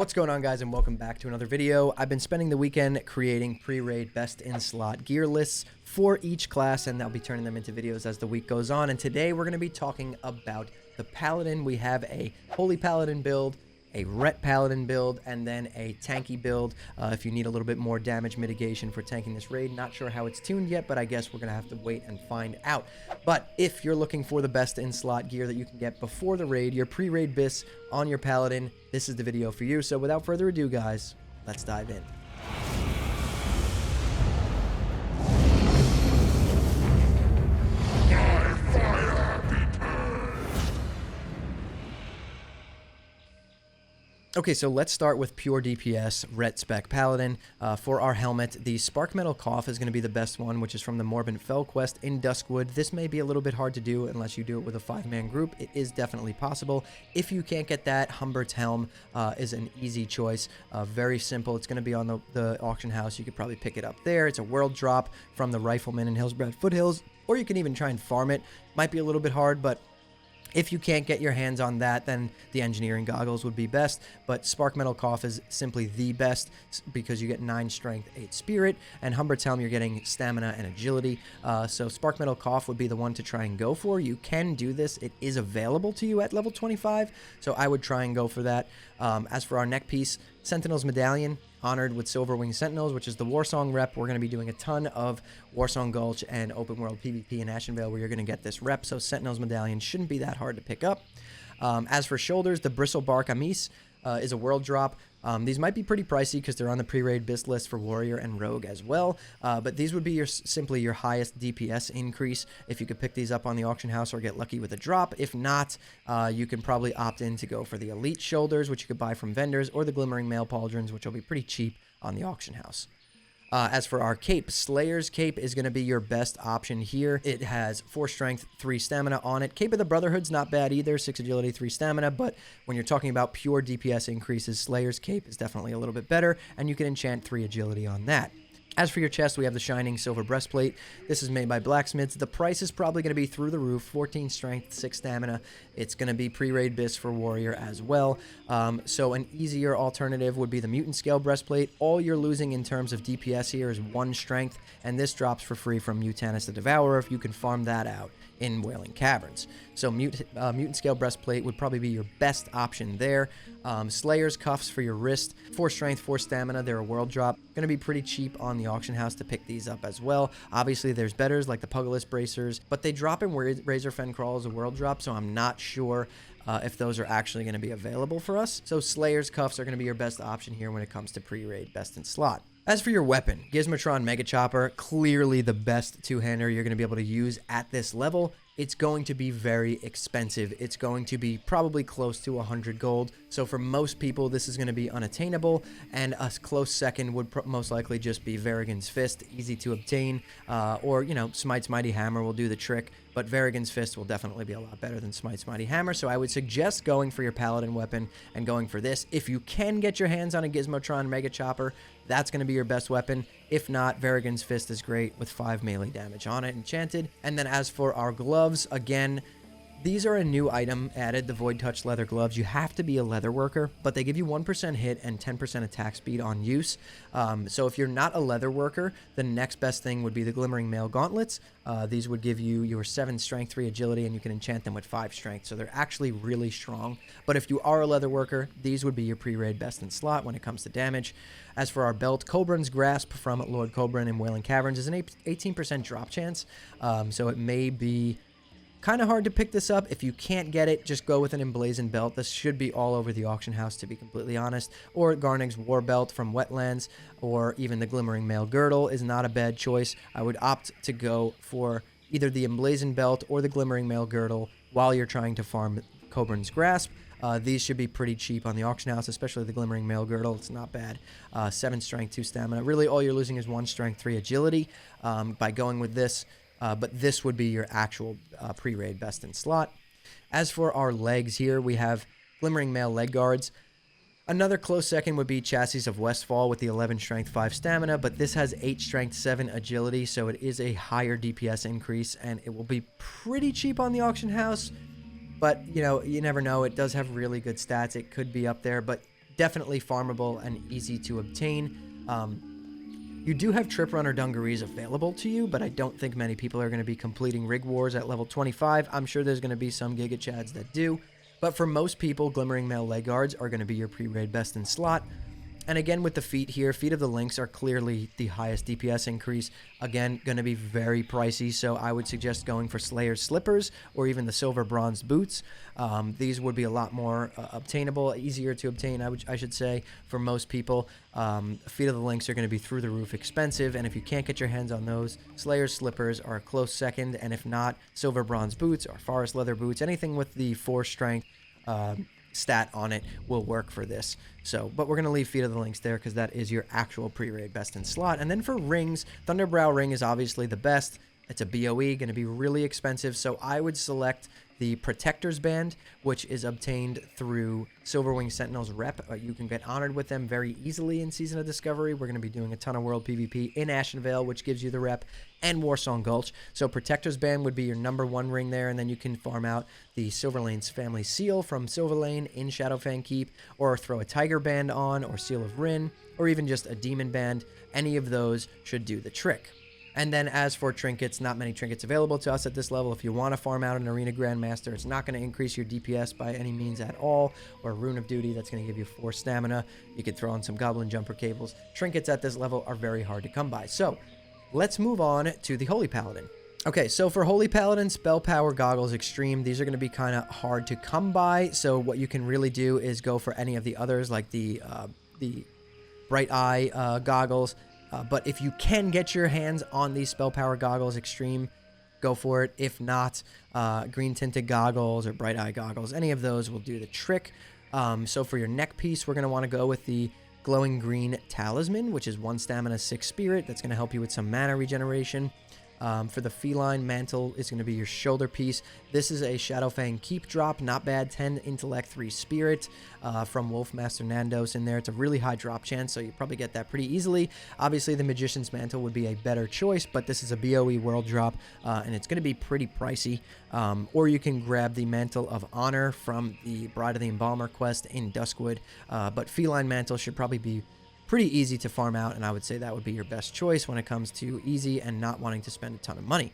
What's going on, guys, and welcome back to another video. I've been spending the weekend creating pre-raid best in slot gear lists for each class, and I'll be turning them into videos as the week goes on. And today we're going to be talking about the Paladin. We have a Holy Paladin build, a Ret Paladin build, and then a tanky build if you need a little bit more damage mitigation for tanking this raid. Not sure how it's tuned yet, but I guess we're going to have to wait and find out. But if you're looking for the best in slot gear that you can get before the raid, your pre-raid bis on your Paladin, this is the video for you. So without further ado, guys, let's dive in. Okay, so let's start with pure DPS, Ret Spec Paladin. For our helmet, the Spark Metal Cough is going to be the best one, which is from the Morbid Fell quest in Duskwood. This may be a little bit hard to do unless you do it with a 5-man group. It is definitely possible. If you can't get that, Humbert's Helm is an easy choice. Very simple. It's going to be on the auction house. You could probably pick it up there. It's a world drop from the Rifleman in Hillsbrad Foothills, or you can even try and farm it. Might be a little bit hard, but if you can't get your hands on that, then the engineering goggles would be best. But Spark Metal Cough is simply the best because you get 9 strength, 8 spirit, and Humbert's Helm you're getting stamina and agility. So Spark Metal Cough would be the one to try and go for. You can do this. It is available to you at level 25, so I would try and go for that. As for our neck piece, Sentinel's Medallion, honored with Silver Wing Sentinels, which is the Warsong rep. We're going to be doing a ton of Warsong Gulch and Open World PvP in Ashenvale where you're going to get this rep, so Sentinel's Medallion shouldn't be that hard to pick up. As for shoulders, the Bristlebark Amis is a world drop. These might be pretty pricey because they're on the pre-raid bis list for Warrior and Rogue as well, but these would be simply your highest DPS increase if you could pick these up on the auction house or get lucky with a drop. If not, you can probably opt in to go for the Elite Shoulders, which you could buy from vendors, or the Glimmering Mail Pauldrons, which will be pretty cheap on the auction house. As for our cape, Slayer's Cape is going to be your best option here. It has 4 strength, 3 stamina on it. Cape of the Brotherhood's not bad either, 6 agility, 3 stamina, but when you're talking about pure DPS increases, Slayer's Cape is definitely a little bit better, and you can enchant 3 agility on that. As for your chest, we have the Shining Silver Breastplate. This is made by Blacksmiths. The price is probably going to be through the roof, 14 strength, 6 stamina. It's going to be pre-raid bis for Warrior as well. So an easier alternative would be the Mutant Scale Breastplate. All you're losing in terms of DPS here is 1 strength, and this drops for free from Mutanus the Devourer if you can farm that out in Wailing Caverns. So Mutant Scale Breastplate would probably be your best option there. Slayer's Cuffs for your wrist, 4 strength, 4 stamina. They're a world drop. Going to be pretty cheap on the auction house to pick these up as well. Obviously, there's betters like the Pugilist Bracers, but they drop in Razorfen Crawl as a world drop, so I'm not sure if those are actually going to be available for us. So Slayer's Cuffs are going to be your best option here when it comes to pre-raid best in slot. As for your weapon, Gizmotron Mega Chopper, clearly the best two-hander you're going to be able to use at this level. It's going to be very expensive. It's going to be probably close to 100 gold. So for most people, this is going to be unattainable. And a close second would most likely just be Varigan's Fist, easy to obtain. Or, you know, Smite's Mighty Hammer will do the trick. But Varigan's Fist will definitely be a lot better than Smite's Mighty Hammer. So I would suggest going for your Paladin weapon and going for this. If you can get your hands on a Gizmotron Mega Chopper, that's going to be your best weapon. If not, Varigan's Fist is great with 5 melee damage on it, enchanted. And then as for our gloves, again, these are a new item added, the Void Touch leather gloves. You have to be a leather worker, but they give you 1% hit and 10% attack speed on use. So if you're not a leather worker, the next best thing would be the Glimmering Mail Gauntlets. These would give you your 7 strength, 3 agility, and you can enchant them with 5 strength. So they're actually really strong. But if you are a leather worker, these would be your pre-raid best in slot when it comes to damage. As for our belt, Cobran's Grasp from Lord Cobran in Wailing Caverns is an 18% drop chance. So it may be kind of hard to pick this up. If you can't get it, just go with an Emblazoned Belt. This should be all over the auction house, to be completely honest. Or Garnig's War Belt from Wetlands, or even the Glimmering Mail Girdle is not a bad choice. I would opt to go for either the Emblazoned Belt or the Glimmering Mail Girdle while you're trying to farm Cobran's Grasp. These should be pretty cheap on the auction house, especially the Glimmering Mail Girdle. It's not bad. 7 strength, 2 stamina. Really, all you're losing is 1 strength, 3 agility by going with this. But this would be your actual pre-raid best in slot. As for our legs here, we have Glimmering Mail leg guards. Another close second would be Chassis of Westfall with the 11 strength, 5 stamina, but this has 8 strength, 7 agility, so it is a higher DPS increase, and it will be pretty cheap on the auction house. But, you know, you never know. It does have really good stats. It could be up there, but definitely farmable and easy to obtain. You do have Trip Runner Dungarees available to you, but I don't think many people are going to be completing Rig Wars at level 25. I'm sure there's going to be some Giga Chads that do, but for most people, Glimmering Mail Leg Guards are going to be your pre-raid best in slot. And again, with the feet here, Feet of the Lynx are clearly the highest DPS increase. Again, going to be very pricey, so I would suggest going for Slayer's Slippers or even the Silver Bronzed Boots. These would be a lot more obtainable, easier to obtain, I should say, for most people. Feet of the Lynx are going to be through the roof expensive, and if you can't get your hands on those, Slayer's Slippers are a close second, and if not, Silver Bronze Boots or Forest Leather Boots, anything with the 4 strength stat on it will work for this. So, but we're going to leave Feet of the Lynx there because that is your actual pre-raid best in slot. And then for rings, Thunderbrow Ring is obviously the best. It's a BOE, going to be really expensive, so I would select the Protector's Band, which is obtained through Silverwing Sentinel's rep. You can get honored with them very easily in Season of Discovery. We're going to be doing a ton of World PvP in Ashenvale, which gives you the rep, and Warsong Gulch. So Protector's Band would be your #1 ring there, and then you can farm out the Silverlane's Family Seal from Silverlane in Shadowfang Keep, or throw a Tiger Band on, or Seal of Rin, or even just a Demon Band. Any of those should do the trick. And then as for trinkets, not many trinkets available to us at this level. If you want to farm out an Arena Grandmaster, it's not going to increase your DPS by any means at all. Or Rune of Duty, that's going to give you 4 stamina. You could throw in some Goblin Jumper Cables. Trinkets at this level are very hard to come by. So let's move on to the Holy Paladin. Okay, so for Holy Paladin, Spell Power Goggles Extreme, these are going to be kind of hard to come by. So what you can really do is go for any of the others, like the Bright Eye Goggles. But if you can get your hands on these Spell Power Goggles Extreme, go for it. If not, Green Tinted Goggles or Bright Eye Goggles, any of those will do the trick. So for your neck piece, we're going to want to go with the Glowing Green Talisman, which is 1 stamina, 6 spirit. That's going to help you with some mana regeneration. For the Feline Mantle, it's going to be your shoulder piece. This is a Shadowfang Keep drop, not bad, 10 Intellect, 3 Spirit from Wolfmaster Nandos in there. It's a really high drop chance, so you probably get that pretty easily. Obviously, the Magician's Mantle would be a better choice, but this is a BOE world drop, and it's going to be pretty pricey. Or you can grab the Mantle of Honor from the Bride of the Embalmer quest in Duskwood, but Feline Mantle should probably be pretty easy to farm out, and I would say that would be your best choice when it comes to easy and not wanting to spend a ton of money.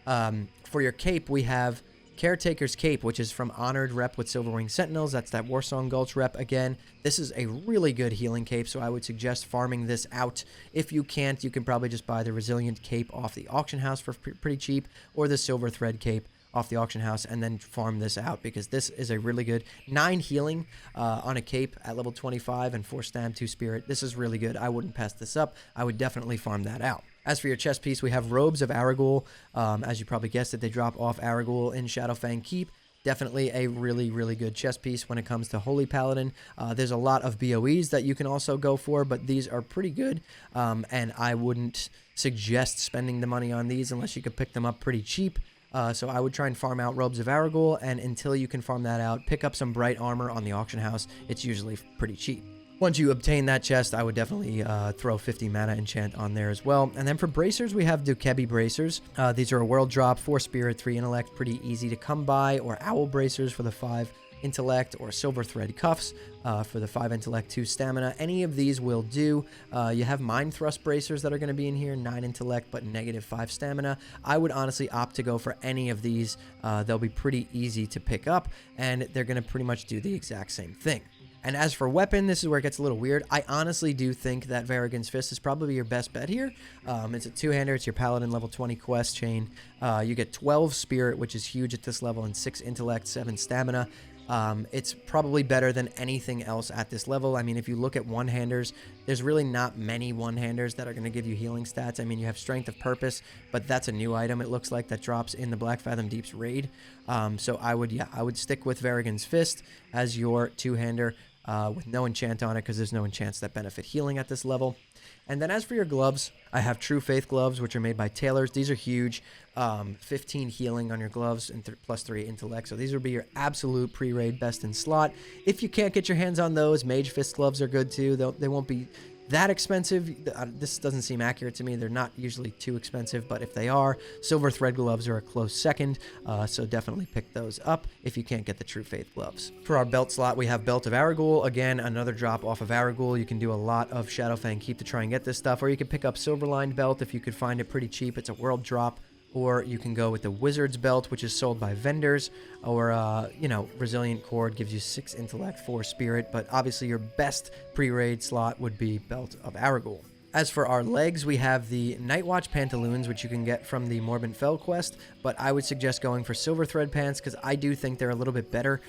For your cape, we have Caretaker's Cape, which is from Honored rep with Silverwing Sentinels. That's that Warsong Gulch rep again. This is a really good healing cape, so I would suggest farming this out. If you can't, you can probably just buy the Resilient Cape off the auction house for pretty cheap, or the Silver Thread Cape off the auction house, and then farm this out, because this is a really good 9 healing on a cape at level 25 and 4 stam, 2 spirit. This is really good. I wouldn't pass this up. I would definitely farm that out. As for your chest piece, we have Robes of Aragul. As you probably guessed it, they drop off Aragul in Shadowfang Keep. Definitely a really, really good chest piece when it comes to Holy Paladin. There's a lot of BOEs that you can also go for, but these are pretty good, and I wouldn't suggest spending the money on these unless you could pick them up pretty cheap. So I would try and farm out Robes of Aragul, and until you can farm that out, pick up some Bright Armor on the auction house. It's usually pretty cheap. Once you obtain that chest, I would definitely throw 50 mana enchant on there as well. And then for bracers, we have Dukebi bracers. These are a world drop, 4 spirit, 3 intellect, pretty easy to come by, or owl bracers for the 5 intellect, or silver thread cuffs for the 5 intellect, 2 stamina. Any of these will do. You have mind thrust bracers that are going to be in here, 9 intellect but -5 stamina. I would honestly opt to go for any of these. They'll be pretty easy to pick up, and they're going to pretty much do the exact same thing. And as for weapon, this is where it gets a little weird. I honestly do think that Varrigan's Fist is probably your best bet here. It's a 2-hander. It's your Paladin level 20 quest chain. You get 12 Spirit, which is huge at this level, and 6 Intellect, 7 Stamina. It's probably better than anything else at this level. I mean, if you look at one-handers, there's really not many one-handers that are going to give you healing stats. I mean, you have Strength of Purpose, but that's a new item, it looks like, that drops in the Black Fathom Deep's raid. So I would stick with Varrigan's Fist as your 2-hander. With no enchant on it, because there's no enchants that benefit healing at this level. And then as for your gloves, I have True Faith gloves, which are made by Tailors. These are huge. 15 healing on your gloves and +3 intellect. So these would be your absolute pre-raid best in slot. If you can't get your hands on those, Mage Fist gloves are good too. They won't be that expensive. This doesn't seem accurate to me. They're not usually too expensive, but if they are, silver thread gloves are a close second, so definitely pick those up if you can't get the True Faith gloves. For our belt slot, we have Belt of Aragul. Again, another drop off of Aragul. You can do a lot of Shadowfang Keep to try and get this stuff, or you can pick up Silverlined Belt if you could find it pretty cheap. It's a world drop. Or you can go with the Wizard's Belt, which is sold by vendors, or, you know, Resilient Cord gives you 6 Intellect, 4 Spirit, but obviously your best pre-raid slot would be Belt of Aragul. As for our legs, we have the Nightwatch Pantaloons, which you can get from the Morbid Fell quest, but I would suggest going for Silver Thread Pants because I do think they're a little bit better.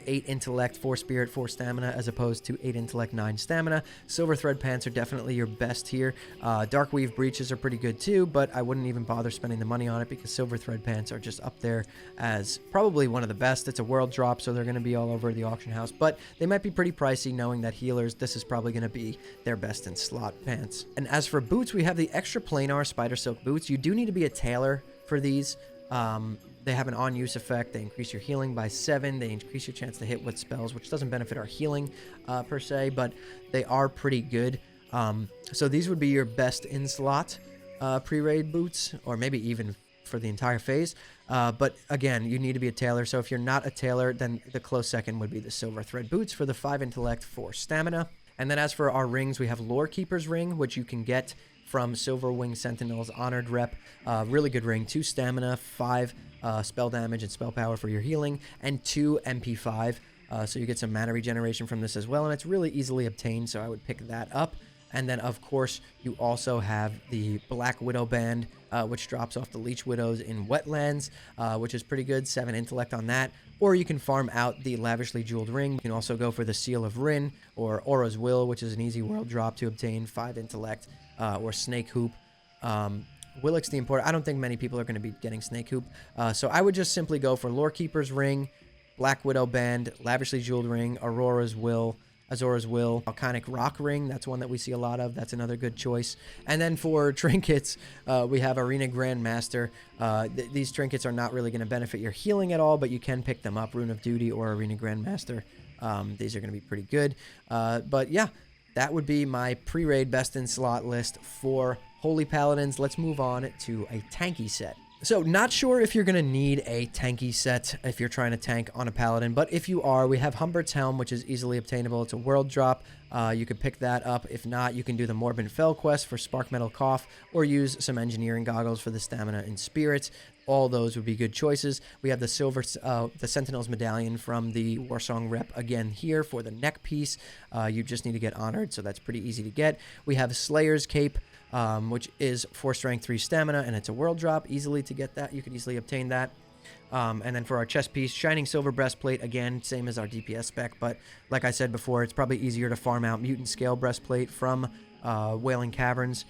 8 Intellect, 4 Spirit, 4 Stamina, as opposed to 8 Intellect, 9 Stamina. Silver Thread Pants are definitely your best here. Darkweave Breeches are pretty good too, but I wouldn't even bother spending the money on it because Silver Thread Pants are just up there as probably one of the best. It's a world drop, so they're going to be all over the auction house, but they might be pretty pricey knowing that healers, this is probably going to be their best in slot pants. And as for boots, we have the extra planar spider silk boots. You do need to be a tailor for these. They have an on-use effect. They increase your healing by 7. They increase your chance to hit with spells, which doesn't benefit our healing per se, but they are pretty good. So these would be your best in-slot pre-raid boots, or maybe even for the entire phase. But again, you need to be a tailor. So if you're not a tailor, then the close second would be the Silver Thread boots for the 5 Intellect, 4 Stamina. And then as for our rings, we have Lore Keeper's Ring, which you can get from Silverwing Sentinel's Honored Rep. Really good ring. 2 Stamina, 5 spell damage and spell power for your healing, and 2 MP5. So you get some mana regeneration from this as well, and it's really easily obtained, so I would pick that up. And then, of course, you also have the Black Widow Band, which drops off the Leech Widows in Wetlands, which is pretty good. 7 Intellect on that. Or you can farm out the Lavishly Jeweled Ring. You can also go for the Seal of Rin or Aura's Will, which is an easy world drop to obtain. 5 Intellect, or Snake Hoop. Willick's the Importer. I don't think many people are going to be getting Snake Hoop. So I would just simply go for Lore Keeper's Ring, Black Widow Band, Lavishly Jeweled Ring, Azora's Will, Volcanic Rock Ring. That's one that we see a lot of. That's another good choice. And then for trinkets, we have Arena Grandmaster. These trinkets are not really going to benefit your healing at all, but you can pick them up. Rune of Duty or Arena Grandmaster. These are going to be pretty good. But yeah, that would be my pre-raid best in slot list for Holy Paladins. Let's move on to a tanky set. So, not sure if you're going to need a tanky set if you're trying to tank on a Paladin, but if you are, we have Humbert's Helm, which is easily obtainable. It's a world drop. You could pick that up. If not, you can do the Morbid Fell quest for Spark Metal Cough, or use some Engineering Goggles for the Stamina and Spirits. All those would be good choices. We have the the Sentinel's Medallion from the Warsong Rep again here for the neck piece. You just need to get Honored, so that's pretty easy to get. We have Slayer's Cape, which is 4 Strength, 3 Stamina, and it's a world drop. Easily to get that. You can easily obtain that. And then for our chest piece, Shining Silver Breastplate, again, same as our DPS spec, but like I said before, it's probably easier to farm out Mutant Scale Breastplate from Wailing Caverns.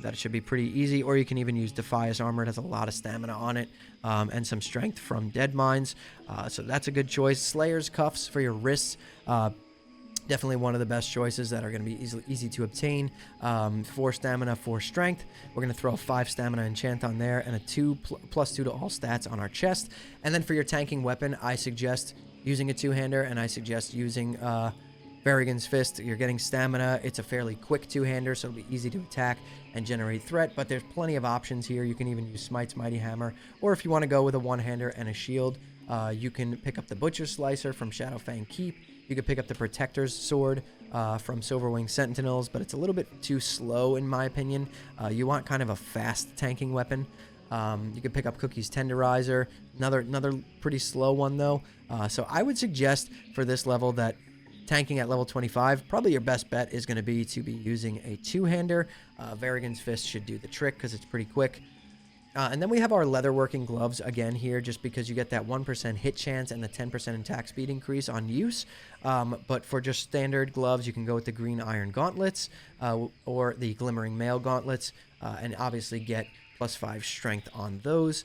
That should be pretty easy, or you can even use Defias Armor. It has a lot of stamina on it, and some strength from Dead Mines, so that's a good choice. Slayer's Cuffs for your wrists. Definitely one of the best choices that are going to be easy to obtain. 4 Stamina, 4 Strength. We're going to throw a 5 Stamina enchant on there, and a +2 to all stats on our chest. And then for your tanking weapon, I suggest using a 2-hander, and I suggest using Varrigan's Fist. You're getting stamina. It's a fairly quick 2-hander, so it'll be easy to attack and generate threat, but there's plenty of options here. You can even use Smite's Mighty Hammer, or if you want to go with a 1-hander and a shield, you can pick up the Butcher's Slicer from Shadowfang Keep. You could pick up the Protector's Sword from Silverwing Sentinels, but it's a little bit too slow in my opinion. You want kind of a fast tanking weapon. You could pick up Cookie's Tenderizer, another pretty slow one though. So I would suggest for this level that tanking at level 25, probably your best bet is going to be using a 2-hander. Varrigan's Fist should do the trick because it's pretty quick. And then we have our leatherworking gloves again here, just because you get that 1% hit chance and the 10% attack speed increase on use. But for just standard gloves, you can go with the green iron gauntlets or the glimmering mail gauntlets, and obviously get +5 strength on those.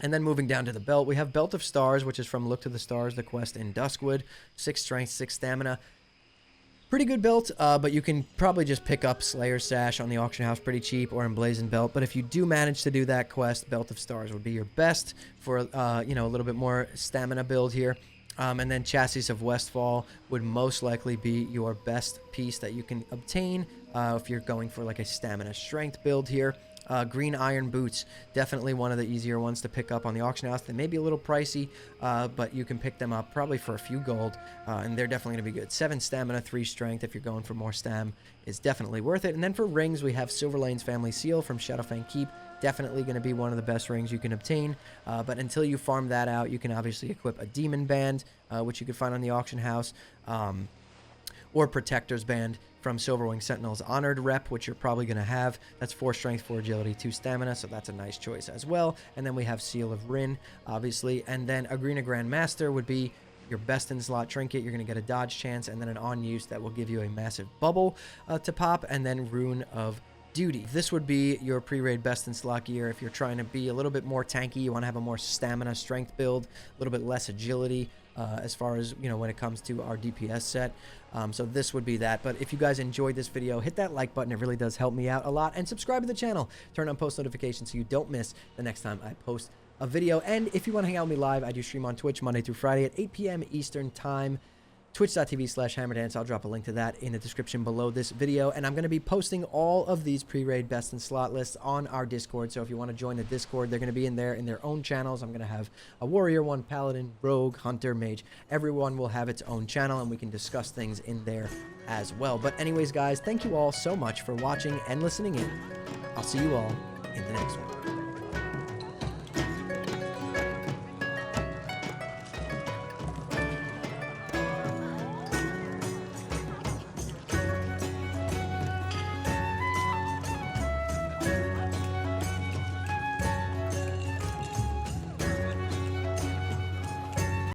And then moving down to the belt, we have Belt of Stars, which is from Look to the Stars, the quest in Duskwood. 6 strength, 6 stamina. Pretty good belt, but you can probably just pick up Slayer's Sash on the auction house pretty cheap, or Emblazoned Belt. But if you do manage to do that quest, Belt of Stars would be your best for, you know, a little bit more stamina build here. And then Chassis of Westfall would most likely be your best piece that you can obtain if you're going for like a stamina strength build here. Green iron boots, definitely one of the easier ones to pick up on the auction house. They may be a little pricey, but you can pick them up probably for a few gold, and they're definitely going to be good. 7 stamina, 3 strength if you're going for more stam is definitely worth it. And then for rings, we have Silverlane's Family Seal from Shadowfang Keep. Definitely going to be one of the best rings you can obtain, but until you farm that out, you can obviously equip a Demon Band, which you can find on the auction house, or Protector's Band from Silverwing Sentinel's Honored Rep, which you're probably going to have. That's 4 strength, 4 agility, 2 stamina, so that's a nice choice as well. And then we have Seal of Rin, obviously, and then Agrina Grandmaster would be your best in slot trinket. You're going to get a dodge chance and then an on use that will give you a massive bubble to pop, and then Rune of Duty. This would be your pre-raid best in slot gear if you're trying to be a little bit more tanky, you want to have a more stamina strength build, a little bit less agility as far as, you know, when it comes to our DPS set. So this would be that. But if you guys enjoyed this video, hit that like button. It really does help me out a lot. And subscribe to the channel. Turn on post notifications so you don't miss the next time I post a video. And if you want to hang out with me live, I do stream on Twitch Monday through Friday at 8 p.m. Eastern Time. Twitch.tv/hammerdance. I'll drop a link to that in the description below this video. And I'm going to be posting all of these pre-raid best in slot lists on our Discord. So if you want to join the Discord, they're going to be in there in their own channels. I'm going to have a warrior one, paladin, rogue, hunter, mage. Everyone will have its own channel, and we can discuss things in there as well. But anyways, guys, thank you all so much for watching and listening in. I'll see you all in the next one.